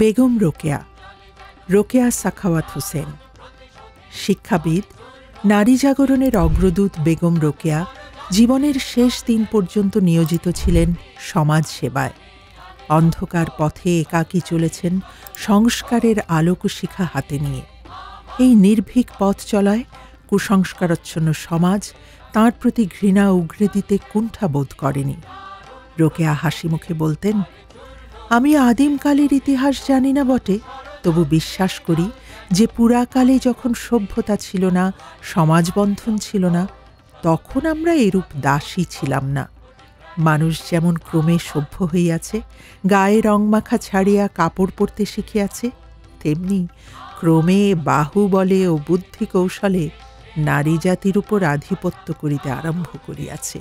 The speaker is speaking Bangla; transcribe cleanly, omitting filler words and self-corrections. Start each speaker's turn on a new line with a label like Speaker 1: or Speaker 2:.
Speaker 1: বেগম রোকেয়া, রোকেয়া সাখাওয়াত হোসেন। শিক্ষাবিদ, নারী জাগরণের অগ্রদূত বেগম রোকেয়া জীবনের শেষ দিন পর্যন্ত নিয়োজিত ছিলেন সমাজ সেবায়। অন্ধকার পথে একাকী চলেছেন সংস্কারের আলোকশিখা হাতে নিয়ে। এই নির্ভীক পথ চলায় কুসংস্কারাচ্ছন্ন সমাজ তাঁর প্রতি ঘৃণা উগরে দিতে কুণ্ঠা বোধ করেনি। রোকেয়া হাসি মুখে বলতেন, আমি আদিমকালের ইতিহাস জানি না বটে, তবু বিশ্বাস করি যে পুরাকালে যখন সভ্যতা ছিল না, সমাজবন্ধন ছিল না, তখন আমরা এরূপ দাসী ছিলাম না। মানুষ যেমন ক্রমে সভ্য হইয়াছে, গায়ে রংমাখা ছাড়িয়া কাপড় পরতে শিখিয়াছে, তেমনি ক্রমে বাহুবলে ও বুদ্ধি কৌশলে নারী জাতির উপর আধিপত্য করিতে আরম্ভ করিয়াছে।